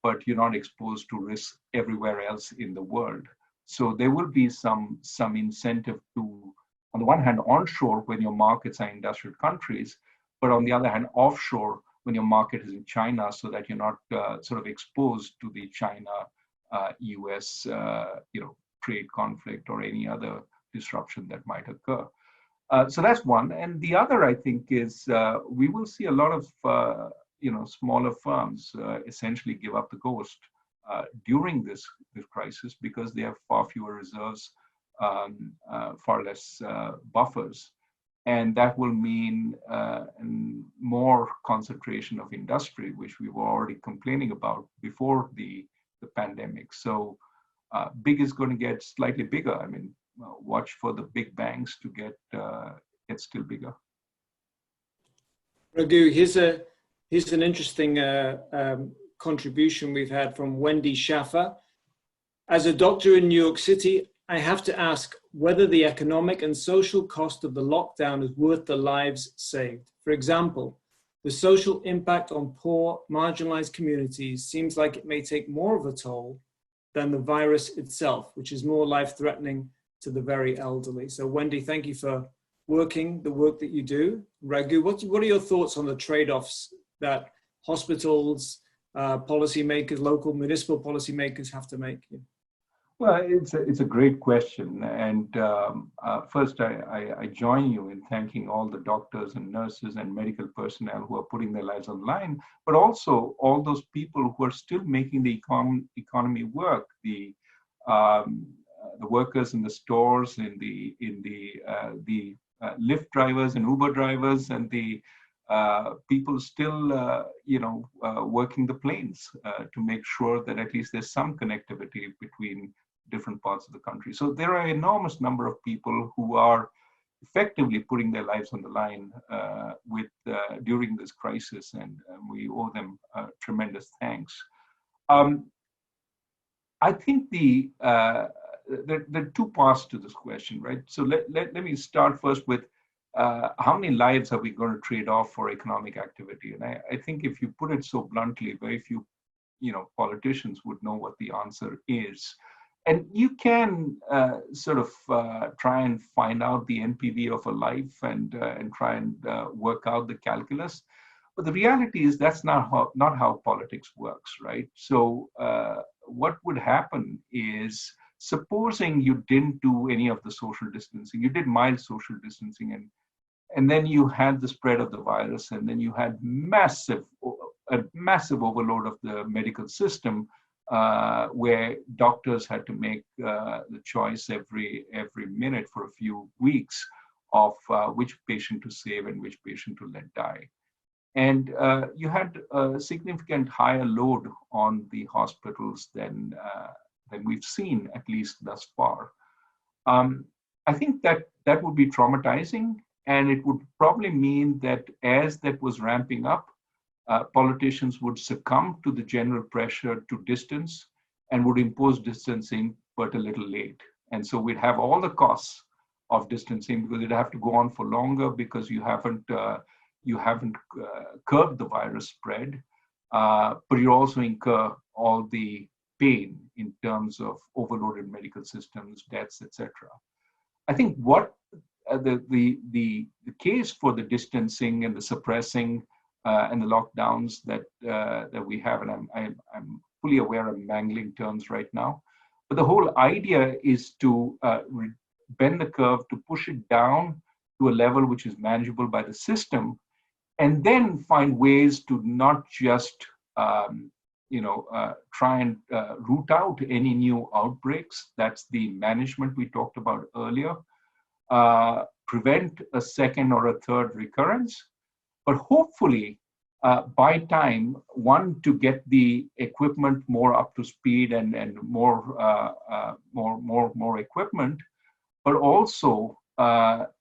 but you're not exposed to risk everywhere else in the world. So there will be some incentive to, on the one hand, onshore when your markets are industrial countries, but on the other hand, offshore when your market is in China, so that you're not sort of exposed to the China-US trade conflict or any other disruption that might occur. So that's one. And the other, I think, is we will see a lot of smaller firms essentially give up the ghost during this crisis because they have far fewer reserves, far less buffers. And that will mean more concentration of industry, which we were already complaining about before the pandemic. So big is going to get slightly bigger. Watch for the big banks to get still bigger. Raghu, here's an interesting contribution we've had from Wendy Schaffer. As a doctor in New York City, I have to ask whether the economic and social cost of the lockdown is worth the lives saved. For example, the social impact on poor, marginalized communities seems like it may take more of a toll than the virus itself, which is more life-threatening to the very elderly. So Wendy, thank you for the work that you do. Raghu, what are your thoughts on the trade-offs that hospitals, policymakers, local municipal policymakers have to make? Well, it's a great question. And first, I join you in thanking all the doctors and nurses and medical personnel who are putting their lives on the line, but also all those people who are still making the economy work, the workers in the stores, in the Lyft drivers and Uber drivers, and the people still, working the planes to make sure that at least there's some connectivity between different parts of the country. So there are an enormous number of people who are effectively putting their lives on the line during this crisis, and we owe them tremendous thanks. I think there are two parts to this question, right? So let me start first with how many lives are we going to trade off for economic activity? And I think if you put it so bluntly, very few politicians would know what the answer is. And you can sort of try and find out the NPV of a life and try and work out the calculus. But the reality is that's not how politics works, right? So what would happen is, supposing you didn't do any of the social distancing, you did mild social distancing, and then you had the spread of the virus, and then you had a massive overload of the medical system, where doctors had to make the choice every minute for a few weeks of which patient to save and which patient to let die. And you had a significant higher load on the hospitals than we've seen, at least thus far. I think that would be traumatizing, and it would probably mean that as that was ramping up, politicians would succumb to the general pressure to distance and would impose distancing, but a little late. And so we'd have all the costs of distancing, because it'd have to go on for longer because you haven't curbed the virus spread, but you also incur all the pain in terms of overloaded medical systems, deaths, etc. I think what the case for the distancing and the suppressing and the lockdowns that we have, and I'm fully aware of mangling terms right now, but the whole idea is to bend the curve, to push it down to a level which is manageable by the system, and then find ways to not just try and root out any new outbreaks. That's the management we talked about earlier. Prevent a second or a third recurrence, but hopefully by time, one, to get the equipment more up to speed and more equipment, but also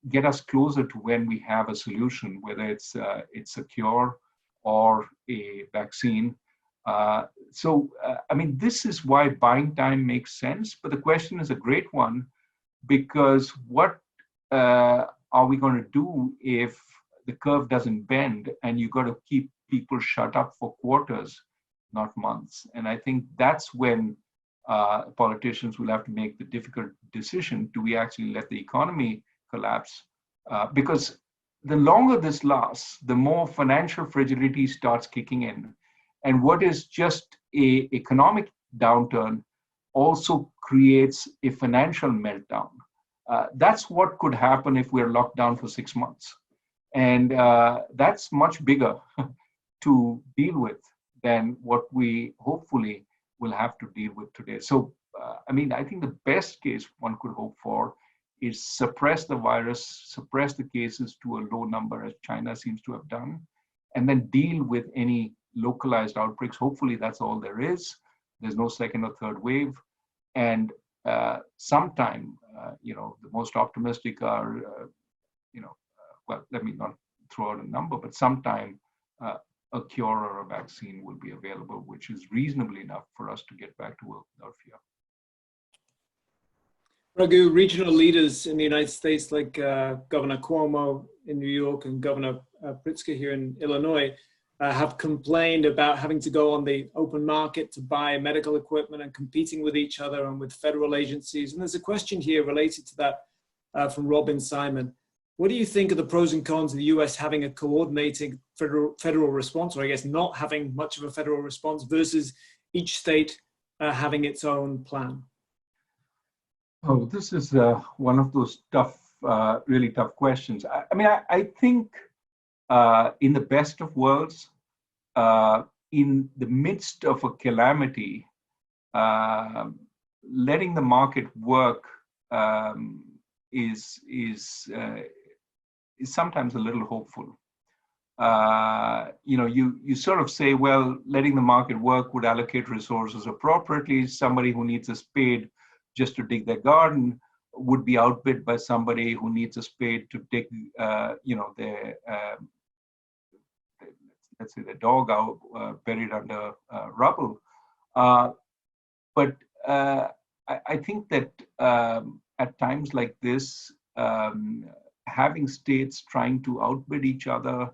get us closer to when we have a solution, whether it's a cure or a vaccine. I mean, this is why buying time makes sense. But the question is a great one, because what are we going to do if the curve doesn't bend and you got to keep people shut up for quarters, not months? And I think that's when politicians will have to make the difficult decision: do we actually let the economy collapse? Because the longer this lasts, the more financial fragility starts kicking in. And what is just an economic downturn also creates a financial meltdown. That's what could happen if we're locked down for 6 months. And that's much bigger to deal with than what we hopefully will have to deal with today. So, I mean, I think the best case one could hope for is suppress the virus, suppress the cases to a low number, as China seems to have done, and then deal with any localized outbreaks. Hopefully that's all there is. There's no second or third wave. And sometime, the most optimistic are, well, let me not throw out a number, but sometime a cure or a vaccine will be available, which is reasonably enough for us to get back to work without fear. Raghu, regional leaders in the United States, like Governor Cuomo in New York and Governor Pritzker here in Illinois, have complained about having to go on the open market to buy medical equipment and competing with each other and with federal agencies. And there's a question here related to that from Robin Simon. What do you think of the pros and cons of the US having a coordinating federal response, or I guess not having much of a federal response, versus each state having its own plan? Oh, this is one of those tough, really tough questions. I think in the best of worlds, in the midst of a calamity, letting the market work is sometimes a little hopeful. You sort of say, well, letting the market work would allocate resources appropriately. Somebody who needs a spade just to dig their garden would be outbid by somebody who needs a spade to take, let's say the dog out buried under rubble. But I think that at times like this, having states trying to outbid each other,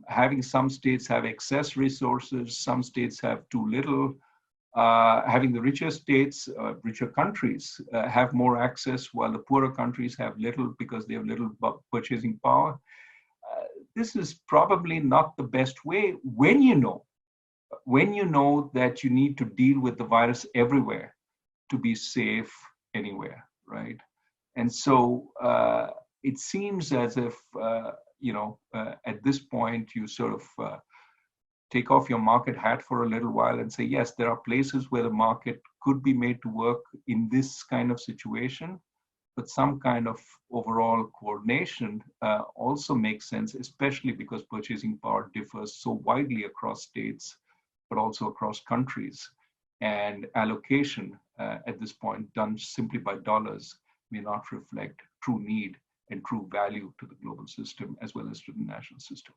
having some states have excess resources, some states have too little, having the richer states, richer countries have more access while the poorer countries have little because they have little purchasing power. This is probably not the best way when you know that you need to deal with the virus everywhere to be safe anywhere, right? And so it seems as if, at this point, you sort of take off your market hat for a little while and say, yes, there are places where the market could be made to work in this kind of situation, but some kind of overall coordination also makes sense, especially because purchasing power differs so widely across states, but also across countries. And allocation at this point, done simply by dollars, may not reflect true need and true value to the global system as well as to the national system.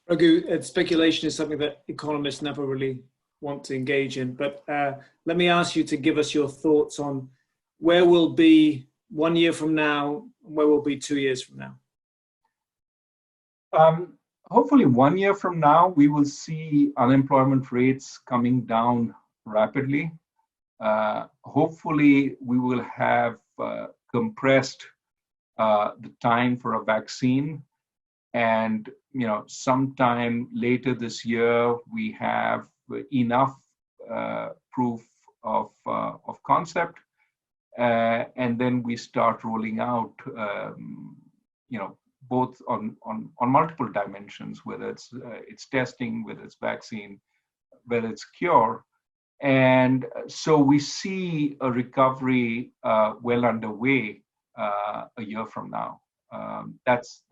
Raghu, speculation is something that economists never really want to engage in, but let me ask you to give us your thoughts on where we'll be 1 year from now, where we'll be 2 years from now. Hopefully 1 year from now, we will see unemployment rates coming down rapidly. Hopefully we will have compressed the time for a vaccine, and sometime later this year we have enough proof of concept, and then we start rolling out both on multiple dimensions, whether it's testing, whether it's vaccine, whether it's cure. And so we see a recovery well underway a year from now. That's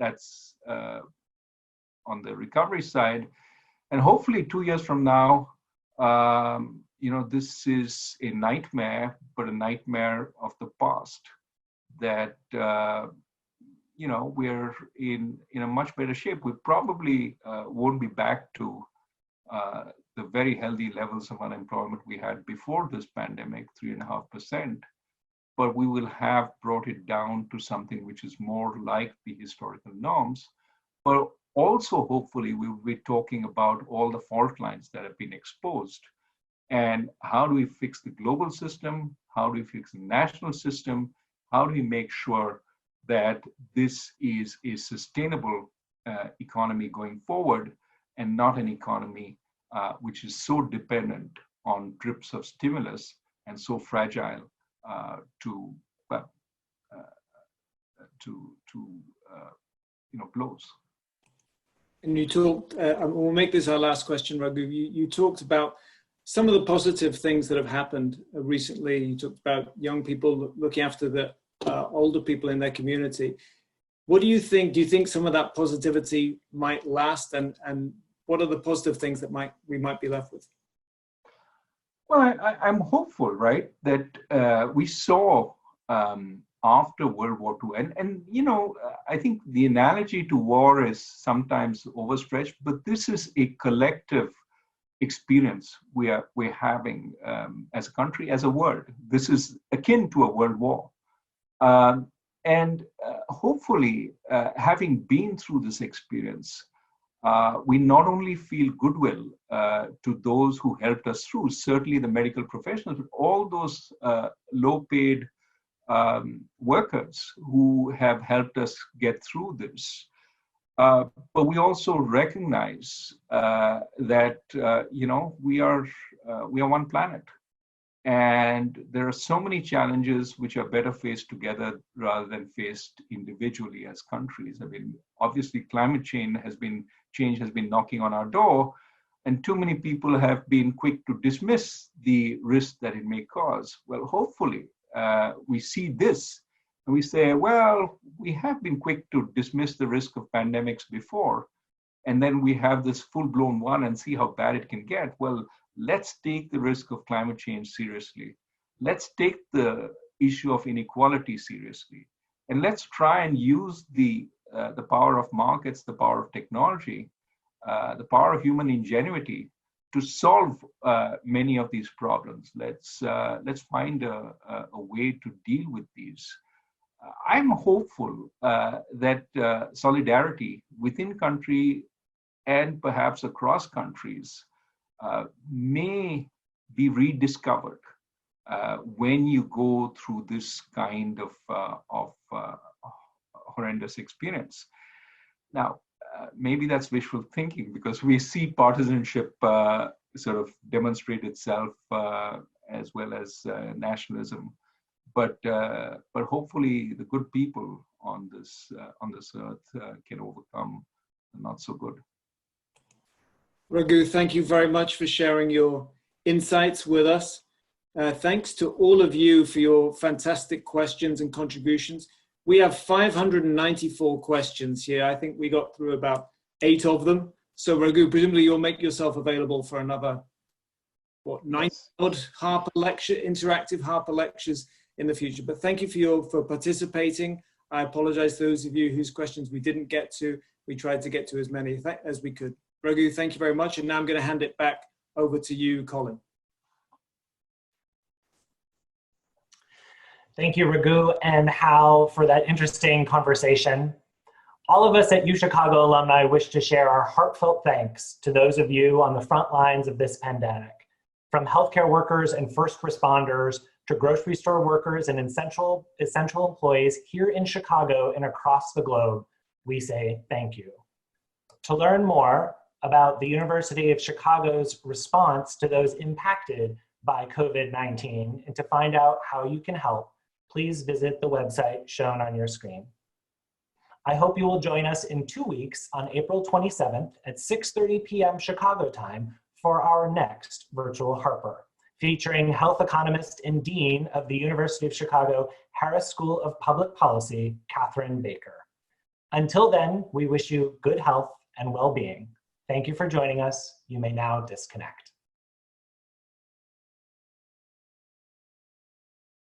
on the recovery side. And hopefully 2 years from now, this is a nightmare, but a nightmare of the past, that we're in a much better shape. We probably won't be back to the very healthy levels of unemployment we had before this pandemic, 3.5%, but we will have brought it down to something which is more like the historical norms. But also, hopefully, we will be talking about all the fault lines that have been exposed, and how do we fix the global system? How do we fix the national system? How do we make sure that this is a sustainable economy going forward, and not an economy which is so dependent on drips of stimulus and so fragile to blows. And you talked, we'll make this our last question, Raghu. You talked about some of the positive things that have happened recently. You talked about young people looking after the older people in their community. What do you think? Do you think some of that positivity might last, and what are the positive things that we might be left with? Well, I'm hopeful, right, that we saw after World War II, and I think the analogy to war is sometimes overstretched, but this is a collective experience we're having as a country, as a world. This is akin to a world war. And hopefully, having been through this experience, we not only feel goodwill to those who helped us through, certainly the medical professionals, but all those low-paid workers who have helped us get through this. But we also recognize that we are one planet. And there are so many challenges which are better faced together rather than faced individually as countries. I mean, obviously, climate change has been knocking on our door, and too many people have been quick to dismiss the risk that it may cause. Well, hopefully, we see this and we say, well, we have been quick to dismiss the risk of pandemics before, and then we have this full-blown one and see how bad it can get. Well, let's take the risk of climate change seriously. Let's take the issue of inequality seriously. And let's try and use the power of markets, the power of technology, the power of human ingenuity to solve many of these problems. Let's find a way to deal with these. I'm hopeful that solidarity within country and perhaps across countries may be rediscovered when you go through this kind of horrendous experience. Now, maybe that's wishful thinking, because we see partisanship sort of demonstrate itself as well as nationalism. But hopefully the good people on this earth can overcome the not so good. Raghu, thank you very much for sharing your insights with us. Thanks to all of you for your fantastic questions and contributions. We have 594 questions here. I think we got through about 8 of them. So Raghu, presumably you'll make yourself available for another, what, 9 odd Harper lecture, interactive Harper lectures in the future. But thank you for participating. I apologize to those of you whose questions we didn't get to. We tried to get to as many as we could. Raghu, thank you very much. And now I'm going to hand it back over to you, Colin. Thank you, Raghu and Hal, for that interesting conversation. All of us at UChicago alumni wish to share our heartfelt thanks to those of you on the front lines of this pandemic. From healthcare workers and first responders to grocery store workers and essential employees here in Chicago and across the globe, we say thank you. To learn more about the University of Chicago's response to those impacted by COVID-19 and to find out how you can help, please visit the website shown on your screen. I hope you will join us in 2 weeks on April 27th at 6:30 p.m. Chicago time for our next virtual Harper, featuring health economist and dean of the University of Chicago Harris School of Public Policy, Catherine Baker. Until then, we wish you good health and well-being. Thank you for joining us. You may now disconnect.